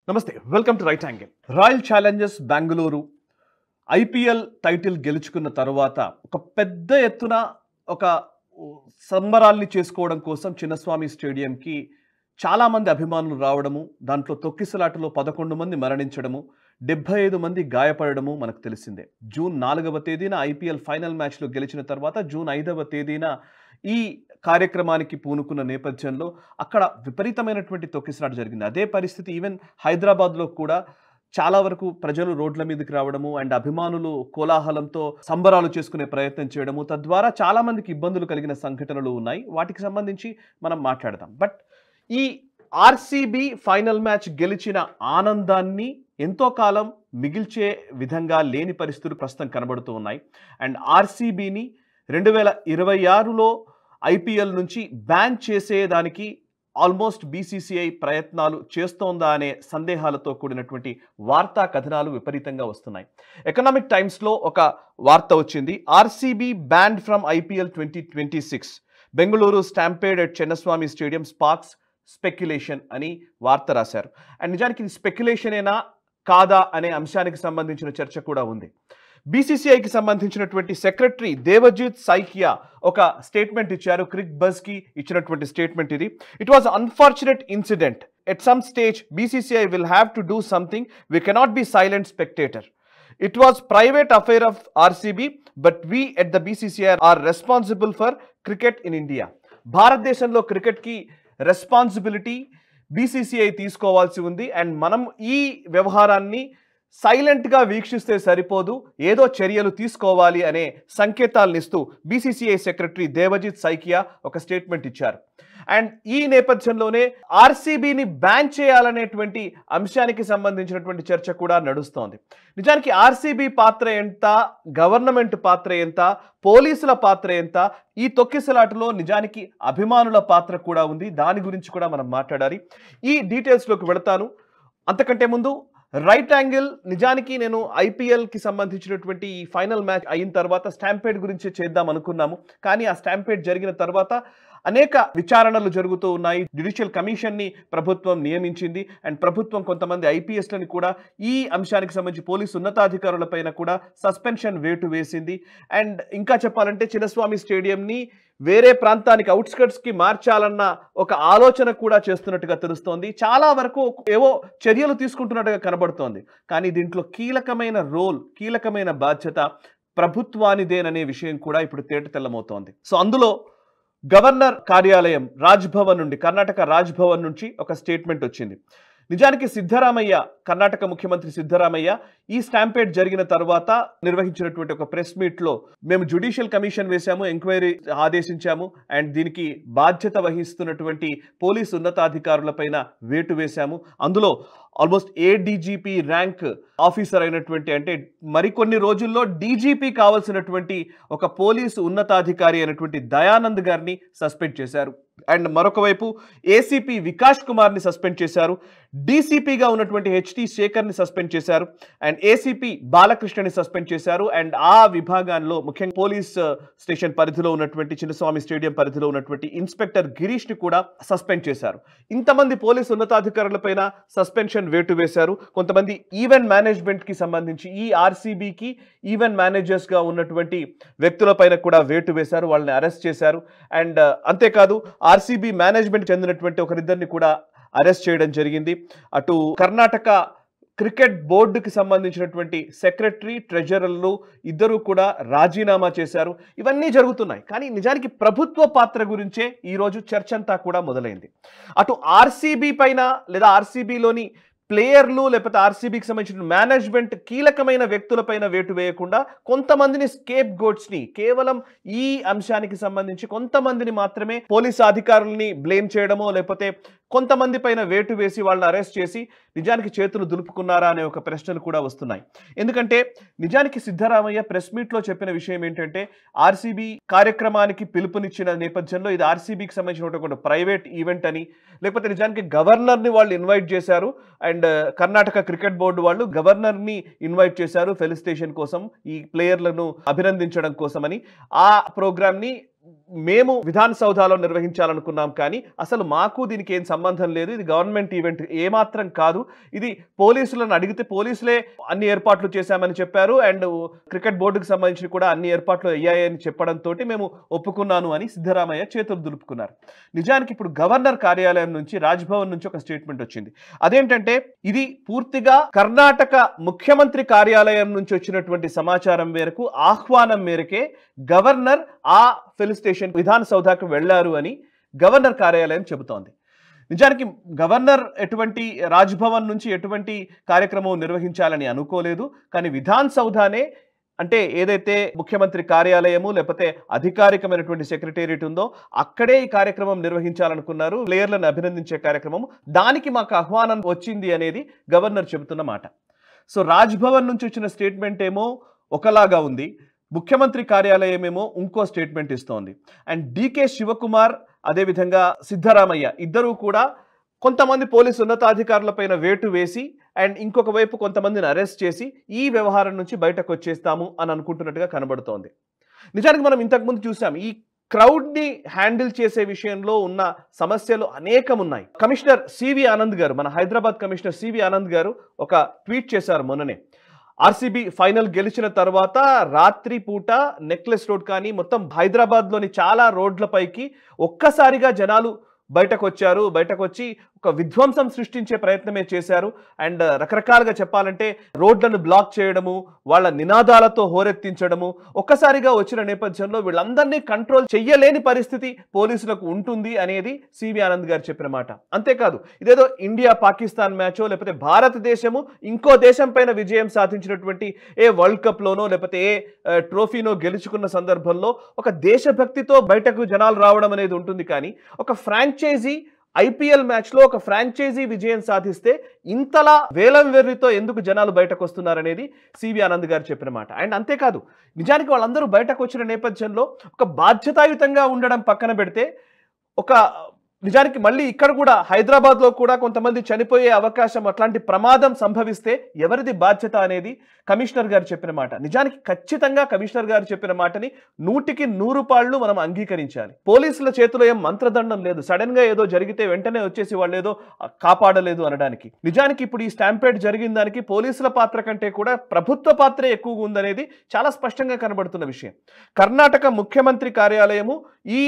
నమస్తే welcome to right angle. Royal Challengers Bengaluru IPL title గెలుచుకున్న తర్వాత ఒక పెద్ద ఎత్తున ఒక సంబరాల్ని చేసుకోవడం కోసం చిన్నస్వామి స్టేడియంకి చాలామంది అభిమానులు రావడము, దాంట్లో తొక్కిసలాటలో 11 మంది మరణించడము, 75 మంది గాయపడడము మనకు తెలిసిందే. జూన్ 4వ తేదీన ఐపీఎల్ ఫైనల్ మ్యాచ్లో గెలిచిన తర్వాత జూన్ 5వ తేదీన ఈ కార్యక్రమానికి పూనుకున్న నేపథ్యంలో అక్కడ విపరీతమైనటువంటి తొక్కిసలాట జరిగింది. అదే పరిస్థితి ఈవెన్ హైదరాబాద్లో కూడా చాలా వరకు ప్రజలు రోడ్ల మీదకి రావడము అండ్ అభిమానులు కోలాహలంతో సంబరాలు చేసుకునే ప్రయత్నం చేయడము, తద్వారా చాలా మందికి ఇబ్బందులు కలిగిన సంఘటనలు ఉన్నాయి. వాటికి సంబంధించి మనం మాట్లాడదాం. బట్ ఈ ఆర్సీబీ ఫైనల్ మ్యాచ్ గెలిచిన ఆనందాన్ని ఎంతో కాలం మిగిల్చే విధంగా లేని పరిస్థితులు ప్రస్తుతం కనబడుతూ ఉన్నాయి. అండ్ ఆర్సీబీని 2026లో ఐపీఎల్ నుంచి బ్యాన్ చేసేదానికి ఆల్మోస్ట్ బీసీసీఐ ప్రయత్నాలు చేస్తోందా అనే సందేహాలతో కూడినటువంటి వార్తా కథనాలు విపరీతంగా వస్తున్నాయి. ఎకనామిక్ టైమ్స్లో ఒక వార్త వచ్చింది. RCB banned from IPL 2026, Bengaluru stampede at Chinnaswamy stadium sparks speculation అని వార్త రాశారు. అండ్ నిజానికి ఇది స్పెక్యులేషనేనా కాదా అనే అంశానికి సంబంధించిన చర్చ కూడా ఉంది. బీసీసీఐకి సంబంధించినటువంటి సెక్రటరీ దేవజిత్ సైకియా ఒక స్టేట్మెంట్ ఇచ్చారు. క్రిక్ బజ్కి ఇచ్చినటువంటి స్టేట్మెంట్ ఇది. It was unfortunate incident. At some stage BCCI will have to do something. We cannot be silent spectator. It was private affair of RCB, but we at the BCCI are responsible for cricket in India. భారతదేశంలో క్రికెట్కి responsibility BCCI తీసుకోవాల్సి ఉంది. And మనం ఈ వ్యవహారాన్ని సైలెంట్గా వీక్షిస్తే సరిపోదు, ఏదో చర్యలు తీసుకోవాలి అనే సంకేతాలను ఇస్తూ బీసీసీఐ సెక్రటరీ దేవజిత్ సైకియా ఒక స్టేట్మెంట్ ఇచ్చారు. అండ్ ఈ నేపథ్యంలోనే ఆర్సీబీని బ్యాన్ చేయాలనేటువంటి అంశానికి సంబంధించినటువంటి చర్చ కూడా నడుస్తోంది. నిజానికి ఆర్సీబీ పాత్ర ఎంత, గవర్నమెంట్ పాత్ర ఎంత, పోలీసుల పాత్ర ఎంత, ఈ తొక్కిసలాటలో నిజానికి అభిమానుల పాత్ర కూడా ఉంది. దాని గురించి కూడా మనం మాట్లాడాలి. ఈ డీటెయిల్స్లోకి వెళతాను. అంతకంటే ముందు రైట్ యాంగిల్ నిజానికి నేను ఐపీఎల్కి సంబంధించినటువంటి ఈ ఫైనల్ మ్యాచ్ అయిన తర్వాత స్టాంపేడ్ గురించి చేద్దాం అనుకున్నాము. కానీ ఆ స్టాంపేడ్ జరిగిన తర్వాత అనేక విచారణలు జరుగుతూ ఉన్నాయి. జ్యుడిషియల్ కమిషన్ని ప్రభుత్వం నియమించింది. అండ్ ప్రభుత్వం కొంతమంది ఐపీఎస్లని కూడా ఈ అంశానికి సంబంధించి పోలీసు ఉన్నతాధికారులపైన కూడా సస్పెన్షన్ వేటు వేసింది. అండ్ ఇంకా చెప్పాలంటే చిన్నస్వామి స్టేడియంని వేరే ప్రాంతానికి అవుట్స్కట్స్కి మార్చాలన్న ఒక ఆలోచన కూడా చేస్తున్నట్టుగా తెలుస్తోంది. చాలా వరకు ఏవో చర్యలు తీసుకుంటున్నట్టుగా కనబడుతోంది. కానీ దీంట్లో కీలకమైన రోల్, కీలకమైన బాధ్యత ప్రభుత్వానిదేననే విషయం కూడా ఇప్పుడు తేటతెల్లమవుతోంది. సో అందులో గవర్నర్ కార్యాలయం రాజ్భవన్ నుండి, కర్ణాటక రాజ్భవన్ నుంచి ఒక స్టేట్మెంట్ వచ్చింది. నిజానికి సిద్ధరామయ్య, కర్ణాటక ముఖ్యమంత్రి సిద్ధరామయ్య ఈ స్టాంపేడ్ జరిగిన తర్వాత నిర్వహించినటువంటి ఒక ప్రెస్ మీట్లో మేము జ్యుడిషియల్ కమిషన్ వేశాము, ఎంక్వైరీ ఆదేశించాము, అండ్ దీనికి బాధ్యత వహిస్తున్నటువంటి పోలీసు ఉన్నతాధికారులపైన వేటు వేశాము. అందులో ఆల్మోస్ట్ ఏడీజీపీ ర్యాంక్ ఆఫీసర్ అయినటువంటి, అంటే మరికొన్ని రోజుల్లో డీజీపీ కావాల్సినటువంటి ఒక పోలీసు ఉన్నతాధికారి అయినటువంటి దయానంద్ గారిని సస్పెండ్ చేశారు. అండ్ మరొక వైపు ఏసీపీ వికాస్ కుమార్ని సస్పెండ్ చేశారు. డీసీపీగా ఉన్నటువంటి హెచ్టీ శేఖర్ని సస్పెండ్ చేశారు. అండ్ ఏసీపీ బాలకృష్ణని సస్పెండ్ చేశారు. అండ్ ఆ విభాగాల్లో ముఖ్యంగా పోలీస్ స్టేషన్ పరిధిలో ఉన్నటువంటి చిన్నస్వామి స్టేడియం పరిధిలో ఉన్నటువంటి ఇన్స్పెక్టర్ గిరీష్ని కూడా సస్పెండ్ చేశారు. ఇంతమంది పోలీసు ఉన్నతాధికారులపైన సస్పెన్షన్ వేటు వేశారు. కొంతమంది ఈవెంట్ మేనేజ్మెంట్కి సంబంధించి ఈ ఆర్సీబీకి ఈవెంట్ మేనేజర్స్గా ఉన్నటువంటి వ్యక్తులపైన కూడా వేటు వేశారు, వాళ్ళని అరెస్ట్ చేశారు. అండ్ అంతేకాదు ఆర్సీబీ మేనేజ్మెంట్ చెందినటువంటి ఒకరిద్దరిని కూడా అరెస్ట్ చేయడం జరిగింది. అటు కర్ణాటక క్రికెట్ బోర్డుకి సంబంధించినటువంటి సెక్రటరీ, ట్రెజరర్లు ఇద్దరు కూడా రాజీనామా చేశారు. ఇవన్నీ జరుగుతున్నాయి. కానీ నిజానికి ప్రభుత్వ పాత్ర గురించే ఈరోజు చర్చ అంతా కూడా మొదలైంది. అటు ఆర్సీబీ పైన లేదా ఆర్సీబీలోని ప్లేయర్లు లేకపోతే ఆర్సీబీకి సంబంధించిన మేనేజ్మెంట్ కీలకమైన వ్యక్తులపైన వేటు వేయకుండా కొంతమందిని స్కేప్ గోట్స్ని, కేవలం ఈ అంశానికి సంబంధించి కొంతమందిని మాత్రమే పోలీసు అధికారులని బ్లేమ్ చేయడమో లేకపోతే కొంతమంది పైన వేటు వేసి వాళ్ళని అరెస్ట్ చేసి నిజానికి చేతులు దులుపుకున్నారా అనే ఒక ప్రశ్నలు కూడా వస్తున్నాయి. ఎందుకంటే నిజానికి సిద్ధరామయ్య ప్రెస్ మీట్లో చెప్పిన విషయం ఏంటంటే ఆర్సీబీ కార్యక్రమానికి పిలుపునిచ్చిన నేపథ్యంలో ఇది ఆర్సీబీకి సంబంధించిన ప్రైవేట్ ఈవెంట్ అని, లేకపోతే నిజానికి గవర్నర్ని వాళ్ళు ఇన్వైట్ చేశారు. అండ్ కర్ణాటక క్రికెట్ బోర్డు వాళ్ళు గవర్నర్ని ఇన్వైట్ చేశారు ఫెలిసిటేషన్ కోసం, ఈ ప్లేయర్లను అభినందించడం కోసమని. ఆ ప్రోగ్రామ్ని మేము విధాన సౌధాలో నిర్వహించాలనుకున్నాం కానీ అసలు మాకు దీనికి ఏం సంబంధం లేదు, ఇది గవర్నమెంట్ ఈవెంట్ ఏమాత్రం కాదు, ఇది పోలీసులను అడిగితే పోలీసులే అన్ని ఏర్పాట్లు చేశామని చెప్పారు అండ్ క్రికెట్ బోర్డుకు సంబంధించి కూడా అన్ని ఏర్పాట్లు అయ్యాయని చెప్పడంతో మేము ఒప్పుకున్నాను అని సిద్ధరామయ్య చేతులు దులుపుకున్నారు. నిజానికి ఇప్పుడు గవర్నర్ కార్యాలయం నుంచి, రాజ్భవన్ నుంచి ఒక స్టేట్మెంట్ వచ్చింది. అదేంటంటే ఇది పూర్తిగా కర్ణాటక ముఖ్యమంత్రి కార్యాలయం నుంచి వచ్చినటువంటి సమాచారం మేరకు, ఆహ్వానం మేరకే గవర్నర్ ఆ పోలీస్ స్టేషన్ విధాన సౌధాకు వెళ్లారు అని గవర్నర్ కార్యాలయం చెబుతోంది. నిజానికి గవర్నర్ ఎటువంటి రాజ్భవన్ నుంచి ఎటువంటి కార్యక్రమం నిర్వహించాలని అనుకోలేదు. కానీ విధాన్ సౌధానే, అంటే ఏదైతే ముఖ్యమంత్రి కార్యాలయము లేకపోతే అధికారికమైనటువంటి సెక్రటేరియట్ ఉందో అక్కడే ఈ కార్యక్రమం నిర్వహించాలనుకున్నారు, ప్లేయర్లను అభినందించే కార్యక్రమం. దానికి మాకు ఆహ్వానం వచ్చింది అనేది గవర్నర్ చెబుతున్న మాట. సో రాజ్భవన్ నుంచి వచ్చిన స్టేట్మెంట్ ఏమో ఒకలాగా ఉంది, ముఖ్యమంత్రి కార్యాలయం ఏమో ఇంకో స్టేట్మెంట్ ఇస్తోంది. అండ్ డికే శివకుమార్ అదేవిధంగా సిద్ధరామయ్య ఇద్దరూ కూడా కొంతమంది పోలీసు ఉన్నతాధికారులపైన వేటు వేసి అండ్ ఇంకొక వైపు కొంతమందిని అరెస్ట్ చేసి ఈ వ్యవహారం నుంచి బయటకు వచ్చేస్తాము అని అనుకుంటున్నట్టుగా కనబడుతోంది. నిజానికి మనం ఇంతకుముందు చూసాం, ఈ క్రౌడ్ని హ్యాండిల్ చేసే విషయంలో ఉన్న సమస్యలు అనేకం ఉన్నాయి. కమిషనర్ సివి ఆనంద్ గారు, మన హైదరాబాద్ కమిషనర్ సివి ఆనంద్ గారు ఒక ట్వీట్ చేశారు మొన్ననే. ఆర్సీబీ ఫైనల్ గెలిచిన తర్వాత రాత్రి పూట నెక్లెస్ రోడ్ కానీ మొత్తం హైదరాబాద్లోని చాలా రోడ్లపైకి ఒక్కసారిగా జనాలు బయటకు వచ్చారు. బయటకు వచ్చి ఒక విధ్వంసం సృష్టించే ప్రయత్నమే చేశారు. అండ్ రకరకాలుగా చెప్పాలంటే రోడ్లను బ్లాక్ చేయడము, వాళ్ళ నినాదాలతో హోరెత్తించడము ఒక్కసారిగా వచ్చిన నేపథ్యంలో వీళ్ళందరినీ కంట్రోల్ చెయ్యలేని పరిస్థితి పోలీసులకు ఉంటుంది అనేది సివి ఆనంద్ గారు చెప్పిన మాట. అంతేకాదు, ఇదేదో ఇండియా పాకిస్తాన్ మ్యాచో లేకపోతే భారతదేశము ఇంకో దేశం పైన విజయం సాధించినటువంటి ఏ వరల్డ్ కప్లోనో లేకపోతే ఏ ట్రోఫీనో గెలుచుకున్న సందర్భంలో ఒక దేశభక్తితో బయటకు జనాలు రావడం అనేది ఉంటుంది. కానీ ఒక ఫ్రాంచైజీ ఐపీఎల్ మ్యాచ్లో ఒక ఫ్రాంచైజీ విజయం సాధిస్తే ఇంతలా వేలం వెర్రితో ఎందుకు జనాలు బయటకు వస్తున్నారనేది సివి ఆనంద్ గారు చెప్పిన మాట. అండ్ అంతేకాదు, నిజానికి వాళ్ళందరూ బయటకు వచ్చిన నేపథ్యంలో ఒక బాధ్యతాయుతంగా ఉండడం పక్కన పెడితే, ఒక నిజానికి మళ్ళీ ఇక్కడ కూడా హైదరాబాద్లో కూడా కొంతమంది చనిపోయే అవకాశం, అట్లాంటి ప్రమాదం సంభవిస్తే ఎవరిది బాధ్యత అనేది కమిషనర్ గారు చెప్పిన మాట. నిజానికి ఖచ్చితంగా కమిషనర్ గారు చెప్పిన మాటని 100కి 100 పాళ్ళు మనం అంగీకరించాలి. పోలీసుల చేతిలో ఏం మంత్రదండం లేదు, సడన్ గా ఏదో జరిగితే వెంటనే వచ్చేసి వాళ్ళు ఏదో కాపాడలేదు అనడానికి. నిజానికి ఇప్పుడు ఈ స్టాంపేడ్ జరిగిన దానికి పోలీసుల పాత్ర కంటే కూడా ప్రభుత్వ పాత్రే ఎక్కువగా ఉందనేది చాలా స్పష్టంగా కనబడుతున్న విషయం. కర్ణాటక ముఖ్యమంత్రి కార్యాలయము ఈ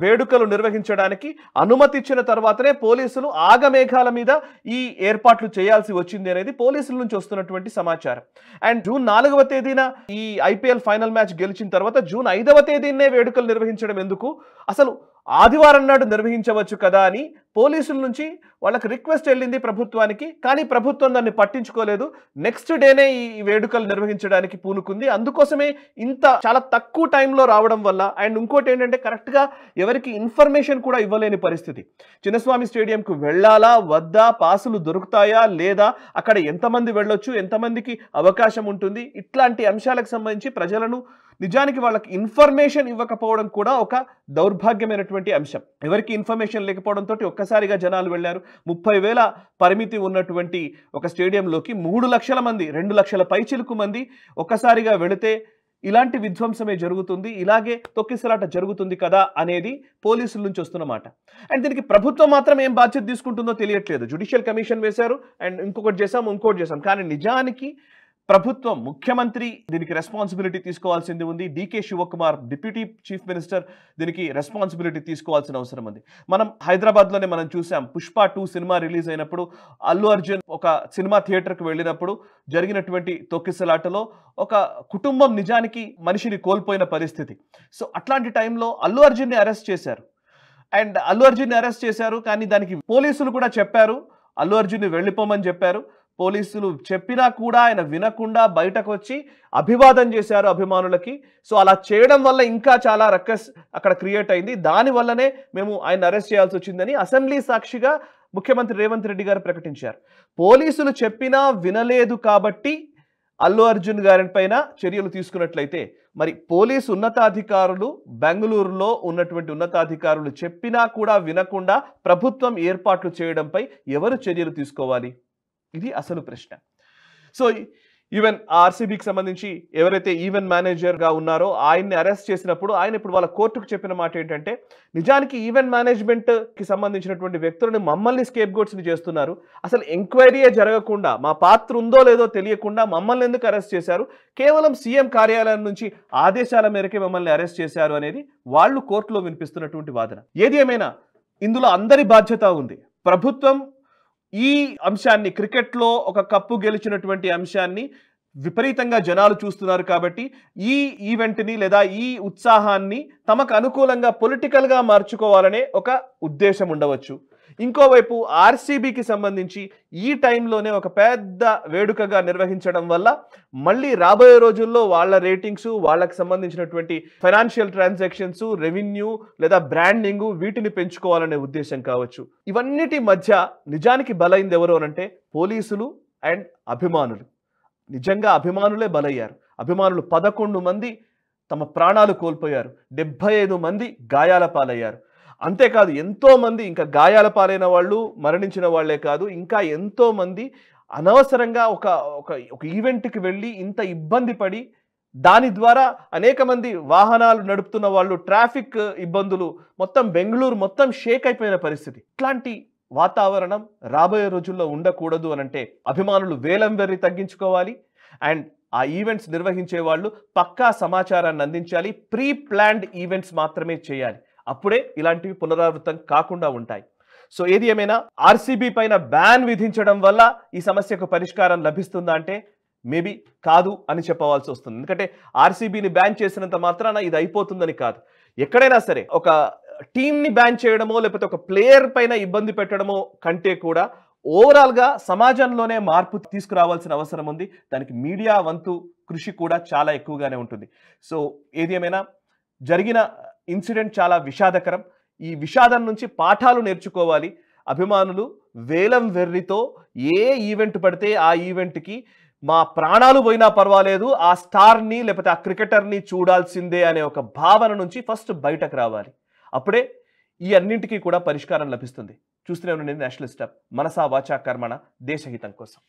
వేడుకలు నిర్వహించడానికి అనుమతి ఇచ్చిన తర్వాతనే పోలీసులు ఆగమేఘాల మీద ఈ ఏర్పాట్లు చేయాల్సి వచ్చింది అనేది పోలీసుల నుంచి వస్తున్నటువంటి సమాచారం. అండ్ జూన్ 4వ తేదీన ఈ ఐపీఎల్ ఫైనల్ మ్యాచ్ గెలిచిన తర్వాత జూన్ 5వ తేదీనే వేడుకలు నిర్వహించడం ఎందుకు, అసలు ఆదివారం నాడు నిర్వహించవచ్చు కదా అని పోలీసుల నుంచి వాళ్ళకి రిక్వెస్ట్ వెళ్ళింది ప్రభుత్వానికి. కానీ ప్రభుత్వం దాన్ని పట్టించుకోలేదు. నెక్స్ట్ డేనే ఈ వేడుకలు నిర్వహించడానికి పూనుకుంది. అందుకోసమే ఇంత చాలా తక్కువ టైంలో రావడం వల్ల, అండ్ ఇంకోటి ఏంటంటే కరెక్ట్గా ఎవరికి ఇన్ఫర్మేషన్ కూడా ఇవ్వలేని పరిస్థితి. చిన్నస్వామి స్టేడియంకు వెళ్ళాలా వద్దా, పాసులు దొరుకుతాయా లేదా, అక్కడ ఎంతమంది వెళ్ళొచ్చు, ఎంతమందికి అవకాశం ఉంటుంది, ఇట్లాంటి అంశాలకు సంబంధించి ప్రజలను నిజానికి వాళ్ళకి ఇన్ఫర్మేషన్ ఇవ్వకపోవడం కూడా ఒక దౌర్భాగ్యమైనటువంటి అంశం. ఎవరికి ఇన్ఫర్మేషన్ లేకపోవడంతో ఒక్కసారిగా జనాలు వెళ్ళారు. 30,000 పరిమితి ఉన్నటువంటి ఒక స్టేడియంలోకి 3 లక్షల మంది, 2 లక్షల పైచిలుకు మంది ఒక్కసారిగా వెళితే ఇలాంటి విధ్వంసమే జరుగుతుంది, ఇలాగే తొక్కిసలాట జరుగుతుంది కదా అనేది పోలీసుల నుంచి వస్తున్నమాట. అండ్ దీనికి ప్రభుత్వం మాత్రం ఏం బాధ్యత తీసుకుంటుందో తెలియట్లేదు. జ్యుడిషియల్ కమిషన్ వేశారు అండ్ ఇంకొకటి చేసాం. కానీ నిజానికి ప్రభుత్వం, ముఖ్యమంత్రి దీనికి రెస్పాన్సిబిలిటీ తీసుకోవాల్సింది ఉంది. DK Shivakumar deputy chief minister దీనికి రెస్పాన్సిబిలిటీ తీసుకోవాల్సిన అవసరం ఉంది. మనం హైదరాబాద్లోనే మనం చూసాం, పుష్ప 2 సినిమా రిలీజ్ అయినప్పుడు అల్లు అర్జున్ ఒక సినిమా థియేటర్కి వెళ్ళినప్పుడు జరిగినటువంటి తొక్కిసలాటలో ఒక కుటుంబం నిజానికి మనిషిని కోల్పోయిన పరిస్థితి. సో అట్లాంటి టైంలో అల్లు అర్జున్ని అరెస్ట్ చేశారు. కానీ దానికి పోలీసులు కూడా చెప్పారు, అల్లు అర్జున్ని వెళ్ళిపోమని చెప్పారు. పోలీసులు చెప్పినా కూడా ఆయన వినకుండా బయటకు వచ్చి అభివాదం చేశారు అభిమానులకి. సో అలా చేయడం వల్ల ఇంకా చాలా రక్కస్ అక్కడ క్రియేట్ అయింది. దానివల్లనే మేము ఆయన అరెస్ట్ చేయాల్సి వచ్చిందని అసెంబ్లీ సాక్షిగా ముఖ్యమంత్రి రేవంత్ రెడ్డి గారు ప్రకటించారు. పోలీసులు చెప్పినా వినలేదు కాబట్టి అల్లు అర్జున్ గారి పైన చర్యలు తీసుకున్నట్లయితే, మరి పోలీసు ఉన్నతాధికారులు, బెంగళూరులో ఉన్నటువంటి ఉన్నతాధికారులు చెప్పినా కూడా వినకుండా ప్రభుత్వం ఏర్పాట్లు చేయడంపై ఎవరు చర్యలు తీసుకోవాలి? ఇది అసలు ప్రశ్న. సో ఈవెన్ ఆర్సీబీకి సంబంధించి ఎవరైతే ఈవెంట్ మేనేజర్గా ఉన్నారో ఆయన్ని అరెస్ట్ చేసినప్పుడు ఆయన ఇప్పుడు వాళ్ళ కోర్టుకు చెప్పిన మాట ఏంటంటే, నిజానికి ఈవెంట్ మేనేజ్మెంట్కి సంబంధించినటువంటి వ్యక్తులను మమ్మల్ని స్కేప్ గోట్స్ని చేస్తున్నారు, అసలు ఎంక్వైరీయే జరగకుండా మా పాత్ర ఉందో లేదో తెలియకుండా మమ్మల్ని ఎందుకు అరెస్ట్ చేశారు, కేవలం సీఎం కార్యాలయం నుంచి ఆదేశాల మేరకే మమ్మల్ని అరెస్ట్ చేశారు అనేది వాళ్ళు కోర్టులో వినిపిస్తున్నటువంటి వాదన. ఏది ఏమైనా ఇందులో అందరి బాధ్యత ఉంది. ప్రభుత్వం ఈ అంశాన్ని, క్రికెట్లో ఒక కప్పు గెలిచినటువంటి అంశాన్ని విపరీతంగా జనాలు చూస్తున్నారు కాబట్టి ఈ ఈవెంట్ని లేదా ఈ ఉత్సాహాన్ని తమకు అనుకూలంగా పొలిటికల్గా మార్చుకోవాలనే ఒక ఉద్దేశం ఉండవచ్చు. ఇంకోవైపు ఆర్సీబీకి సంబంధించి ఈ టైంలోనే ఒక పెద్ద వేడుకగా నిర్వహించడం వల్ల మళ్ళీ రాబోయే రోజుల్లో వాళ్ళ రేటింగ్స్, వాళ్ళకి సంబంధించినటువంటి ఫైనాన్షియల్ ట్రాన్సాక్షన్స్, రెవెన్యూ లేదా బ్రాండింగ్ వీటిని పెంచుకోవాలనే ఉద్దేశం కావచ్చు. ఇవన్నిటి మధ్య నిజానికి బలైంది ఎవరు అనంటే పోలీసులు అండ్ అభిమానులు. నిజంగా అభిమానులే బలయ్యారు. అభిమానులు 11 మంది తమ ప్రాణాలు కోల్పోయారు, 75 మంది గాయాల పాలయ్యారు. అంతేకాదు ఎంతోమంది ఇంకా గాయాల పాలైన వాళ్ళు, మరణించిన వాళ్లే కాదు, ఇంకా ఎంతోమంది అనవసరంగా ఒక ఈవెంట్కి వెళ్ళి ఇంత ఇబ్బంది పడి దాని ద్వారా అనేక మంది వాహనాలు నడుపుతున్న వాళ్ళు, ట్రాఫిక్ ఇబ్బందులు, మొత్తం బెంగళూరు మొత్తం షేక్ అయిపోయిన పరిస్థితి. ఇట్లాంటి వాతావరణం రాబోయే రోజుల్లో ఉండకూడదు అనంటే అభిమానులు వేలం వెర్రి తగ్గించుకోవాలి అండ్ ఆ ఈవెంట్స్ నిర్వహించే వాళ్ళు పక్కా సమాచారాన్ని అందించాలి. ప్రీ ప్లాన్డ్ ఈవెంట్స్ మాత్రమే చేయాలి. అప్పుడే ఇలాంటివి పునరావృతం కాకుండా ఉంటాయి. సో ఏది ఏమైనా ఆర్సీబీ పైన బ్యాన్ విధించడం వల్ల ఈ సమస్యకు పరిష్కారం లభిస్తుందా అంటే మేబీ కాదు అని చెప్పవలసి వస్తుంది. ఎందుకంటే ఆర్సీబీని బ్యాన్ చేసినంత మాత్రాన ఇది అయిపోతుందని కాదు. ఎక్కడైనా సరే ఒక టీంని బ్యాన్ చేయడమో లేకపోతే ఒక ప్లేయర్ పైన ఇబ్బంది పెట్టడమో కంటే కూడా ఓవరాల్గా సమాజంలోనే మార్పు తీసుకురావాల్సిన అవసరం ఉంది. దానికి మీడియా వంతు కృషి కూడా చాలా ఎక్కువగానే ఉంటుంది. సో ఏది ఏమైనా జరిగిన ఇన్సిడెంట్ చాలా విషాదకరం. ఈ విషాదం నుంచి పాఠాలు నేర్చుకోవాలి. అభిమానులు వేలం వెర్రితో ఏ ఈవెంట్ పడితే ఆ ఈవెంట్కి మా ప్రాణాలు పోయినా పర్వాలేదు, ఆ స్టార్ని లేకపోతే ఆ క్రికెటర్ని చూడాల్సిందే అనే ఒక భావన నుంచి ఫస్ట్ బయటకు రావాలి. అప్పుడే ఈ అన్నింటికీ కూడా పరిష్కారం లభిస్తుంది. చూస్తూనే ఉండండి నేషనల్ స్టాప్. మనసా వాచా కర్మణ, దేశహితం కోసం.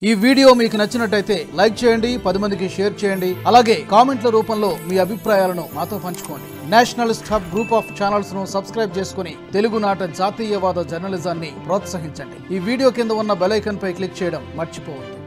ఈ వీడియో మీకు నచ్చినట్టయితే లైక్ చేయండి, 10 మందికి షేర్ చేయండి. అలాగే కామెంట్ల రూపంలో మీ అభిప్రాయాలను మాతో పంచుకోండి. Nationalist hub group of channels ను సబ్స్క్రైబ్ చేసుకుని తెలుగునాట జాతీయవాద జర్నలిజాన్ని ప్రోత్సహించండి. ఈ వీడియో కింద ఉన్న బెల్ ఐకాన్ పై క్లిక్ చేయడం మర్చిపోవద్దు.